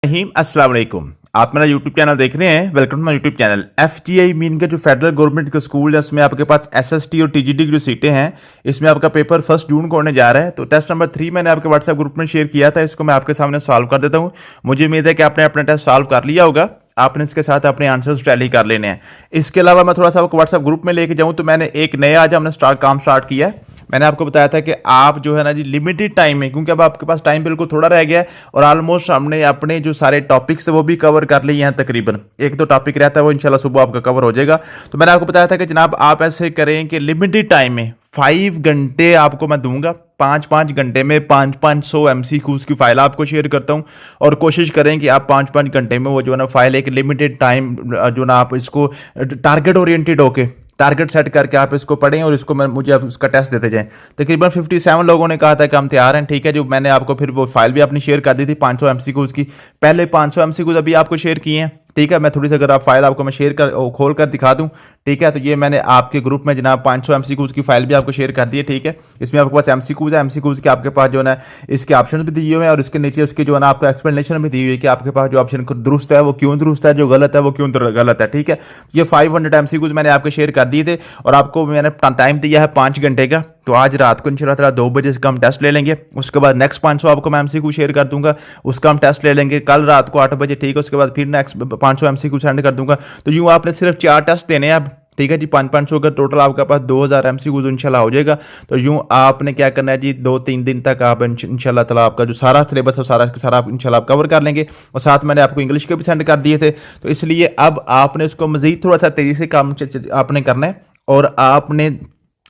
अस्सलाम वालेकुम। आप मेरा यूट्यूब चैनल देख रहे हैं। Welcome to my YouTube channel. FGI mean का जो फेडरल गवर्नमेंट का स्कूल है उसमें आपके पास एसएसटी और टीजीटी की जो सीटें हैं इसमें आपका पेपर 1 जून को होने जा रहा है। तो टेस्ट नंबर 3 मैंने आपके व्हाट्सएप ग्रुप में शेयर किया था, इसको मैं आपके सामने सॉल्व कर देता हूँ। मुझे उम्मीद है कि आपने अपना टेस्ट सॉल्व कर लिया होगा, आपने इसके साथ अपने आंसर्स टैली कर लेने हैं। इसके अलावा मैं थोड़ा सा आपको व्हाट्सएप ग्रुप में लेके जाऊँ तो मैंने एक नया आज हमने काम स्टार्ट किया है। मैंने आपको बताया था कि आप जो है ना जी लिमिटेड टाइम में, क्योंकि अब आपके पास टाइम बिल्कुल थोड़ा रह गया है और ऑलमोस्ट हमने अपने जो सारे टॉपिक्स थे वो भी कवर कर लिए हैं। तकरीबन एक दो टॉपिक रहता है वो इंशाल्लाह सुबह आपका कवर हो जाएगा। तो मैंने आपको बताया था कि जनाब आप ऐसे करें कि लिमिटेड टाइम में 5 घंटे आपको मैं दूंगा, 5-5 घंटे में 500 MCQs की फाइल आपको शेयर करता हूं और कोशिश करें कि आप 5-5 घंटे में वो जो है ना फाइल एक लिमिटेड टाइम जो ना आप इसको टारगेट ओरिएंटेड होके टारगेट सेट करके आप इसको पढ़ें और इसको मुझे आप उसका टेस्ट देते जाएं। तकरीबन 57 लोगों ने कहा था कि हम तैयार हैं, ठीक है। जो मैंने आपको फिर वो फाइल भी अपनी शेयर कर दी थी 500 MCQs की। पहले 500 MCQs अभी आपको शेयर किए हैं, ठीक है। मैं थोड़ी सी अगर आप फाइल आपको मैं शेयर कर खोल कर दिखा दूं, ठीक है। तो ये मैंने आपके ग्रुप में जनाब 500 MCQs की फाइल भी आपको शेयर कर दी है, ठीक है। इसमें आपके पास MCQs है, MCQs के आपके पास जो है इसके ऑप्शन भी दिए हुए हैं और इसके नीचे उसके जो है ना आपको एक्सप्लेनेशन भी दी हुई है कि आपके पास जो ऑप्शन दुरुस्त है वो क्यों दुरुस्त है, जो गलत है वो क्यों गलत है, ठीक है। ये 500 MCQs मैंने आपको शेयर कर दिए थे और आपको मैंने टाइम दिया है 5 घंटे का। तो आज रात को इंशाल्लाह ताला 2 बजे इसका हम टेस्ट ले लेंगे। उसके बाद नेक्स्ट 500 आपको मैं MCQ शेयर कर दूंगा, उसका हम टेस्ट ले लेंगे कल रात को 8 बजे, ठीक है। उसके बाद फिर नेक्स्ट 500 MCQ सेंड कर दूंगा। तो यूँ आपने सिर्फ 4 टेस्ट देने हैं अब, ठीक है जी। 500 का टोटल आपके पास 2000 MCQ इंशाल्लाह हो जाएगा। तो यूँ आपने क्या करना है जी, 2-3 दिन तक आप इंशाल्लाह ताला आपका जो सारा सिलेबस है सारा आप इंशाल्लाह आप कवर कर लेंगे। और साथ मैंने आपको इंग्लिश के भी सेंड कर दिए थे। तो इसलिए अब आपने इसको मजीद थोड़ा सा तेजी से काम आपने करना है और आपने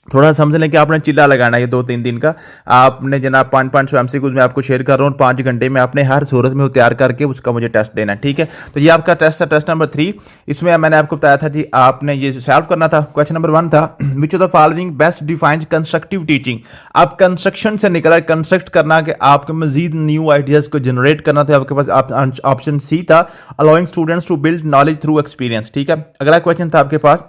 थोड़ा समझ लें कि आपने चिल्ला लगाना है। ये 2-3 दिन का आपने जनाब 500 MCQs में आपको शेयर कर रहा हूँ, 5 घंटे में आपने हर सूरत में वो तैयार करके उसका मुझे टेस्ट देना है, ठीक है। तो ये आपका टेस्ट था, टेस्ट नंबर 3। इसमें मैंने आपको बताया था जी आपने ये सॉल्व करना था। क्वेश्चन नंबर 1 था which of the following best defines constructive teaching. आप कंस्ट्रक्शन से निकला कंस्ट्रक्ट करना कि आपके मजीद न्यू आइडियाज को जनरेट करना था। आपके पास ऑप्शन सी था allowing students to build knowledge through experience, ठीक है। अगला क्वेश्चन था आपके पास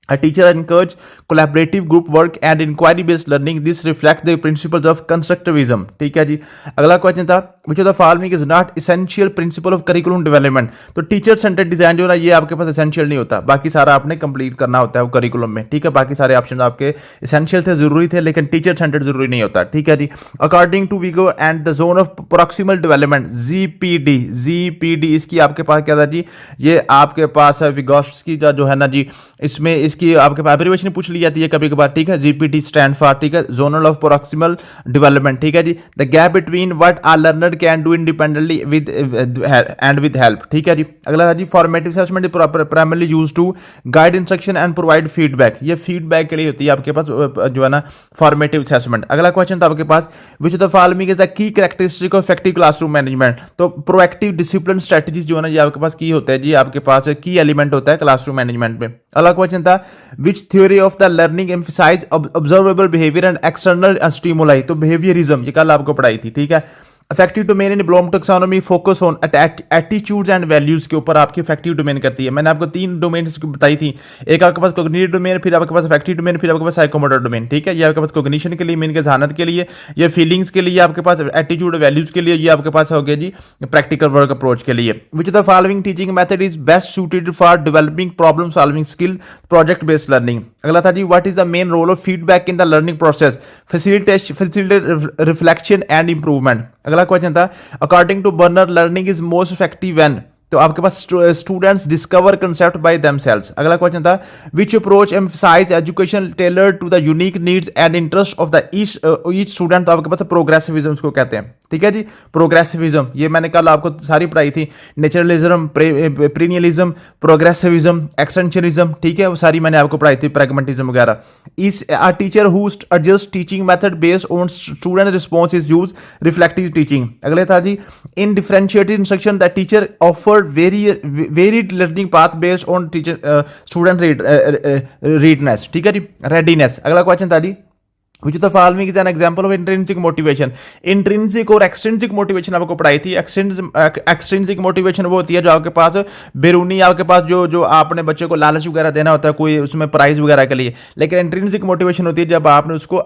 A teacher encourage collaborative group work and inquiry based learning. This reflects the principles of constructivism, ठीक है जी। अगला क्वेश्चन था which of the following is not essential principle of curriculum development। तो टीचर सेंटर्ड डिजाइन जो ना ये आपके पास एसेंशियल नहीं होता, बाकी सारा आपने कंप्लीट करना होता है वो करिकुलम में, ठीक है। बाकी सारे ऑप्शन आपके एसेंशियल थे, जरूरी थे, लेकिन टीचर सेंटर्ड जरूरी नहीं होता, ठीक है जी। अकॉर्डिंग टू विगो and the zone of proximal development ZPD इसकी आपके पास क्या था जी, ये आपके पास है विगोस्की का जो है ना जी, इसमें इसकी आपके पास एब्रिविएशन पूछ ली जाती है कभी कभार, ठीक है। जीपीटी स्टैंड फॉर, ठीक है, जोनल ऑफ प्रोक्सिमल डेवलपमेंट, ठीक है जी। The gap between what a learner can do independently with help, ठीक है जी। अगला है जी formative assessment primarily used to guide instruction and provide feedback. ये फीडबैक के लिए होती है आपके पास जो है ना फॉर्मेटिव असेसमेंट। अगला क्वेश्चन था आपके पास which of the following is the key characteristic of effective classroom management. तो प्रोएक्टिव डिसिप्लिन स्ट्रेटजीज जो है ना ये आपके पास की होता है जी, आपके पास की एलिमेंट होता है क्लासरूम मैनेजमेंट में। अगला क्वेश्चन था which theory of the learning emphasise observable behaviour and external stimuli. तो बिहेवियरिज्म ये कल आपको पढ़ाई थी, ठीक है। Affective domain in Bloom taxonomy focus on attitudes and values के ऊपर आपकी इफेक्टिव डोमेन करती है। मैंने आपको 3 डोमेन बताई थी, एक आपके पास कॉग्निटिव डोमेन, फिर आपके पास इफेक्टिव डोमेन, फिर आपके पास साइकोमोटर डोमेन, ठीक है। ये आपके पास कॉग्निशन के लिए, मीन के जहानत के लिए, ये फीलिंग्स के लिए, आपके पास एटीट्यूड वैल्यूज के लिए, ये आपके पास हो गया जी प्रैक्टिकल वर्क अप्रोच के लिए। Which of the following teaching method is best suited for developing problem solving skill project based learning. अगला था जी what is the main role of feedback in the learning process, facilitate reflection and improvement. अगला question था according to Bruner learning is most effective when. तो आपके पास students discover concept by themselves. अगला question था which approach emphasize education tailored to the unique needs and interest of the each student. तो आपके पास प्रोग्रेसिविज्म को कहते हैं, ठीक है जी। प्रोग्रेसिविज्म ये मैंने कल आपको सारी पढ़ाई थी, नेचुरलिज्म, प्रीनियलिज्म, प्रोग्रेसिविज्म, एक्सटेंशनिज्म, ठीक है, वो सारी मैंने आपको पढ़ाई थी, प्रैग्मेटिज्म वगैरह। Is a teacher who adjust teaching method based on student response is use reflective teaching. अगले था जी in differentiated instruction the teacher offer varied learning path based on teacher student readiness, ठीक है जी, रेडीनेस। अगला question था जी Which of the following is an example of intrinsic motivation? Intrinsic और extrinsic motivation आपको पढ़ाई थी। Extrinsic motivation वो होती है जो आपके पास बैरूनी, आपके पास जो आपने बच्चे को लालच वगैरह देना होता है कोई उसमें प्राइज वगैरह के लिए। लेकिन इंट्रिंसिक मोटिवेशन होती है जब आपने उसको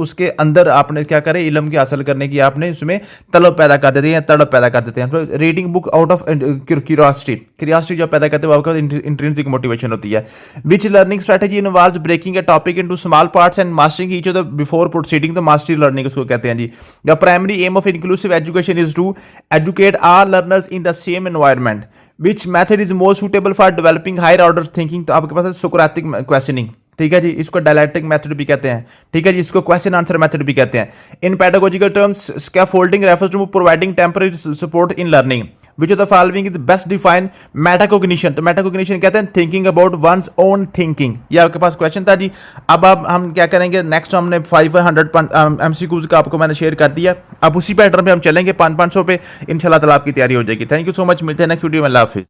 उसके अंदर आपने क्या करे, इल्म के हासिल करने की आपने उसमें तलब पैदा कर देते हैं, तड़प पैदा कर देते हैं। Reading book out of curiosity जब पैदा करते हैं आपके पास इंट्रिंसिक मोटिवेशन होती है। Which learning strategy involves breaking a topic into small parts and mastering each of the before proceeding the mastery learning उसको कहते हैं जी। The primary aim of inclusive education is to educate all learners in the same environment. Which method is more suitable for developing higher order thinking? तो आपके पास है Socratic questioning, ठीक है जी, इसको डायलैक्टिक मेथड भी कहते हैं, ठीक है जी, इसको क्वेश्चन आंसर मेथड भी कहते हैं। In pedagogical terms scaffolding refers to providing temporary support in learning. Which of the following is best define metacognition? तो metacognition कहते हैं thinking about one's own thinking. ये आपके पास क्वेश्चन था जी। अब हम क्या करेंगे, नेक्स्ट हमने 500 MCQs का आपको मैंने शेयर कर दिया। अब उसी पैटर्न पे हम चलेंगे 500 पे, इंशाल्लाह ताला आपकी तैयारी हो जाएगी। थैंक यू सो मच, मिलते हैं नेक्स्ट वीडियो में। अल्लाह हाफिज़।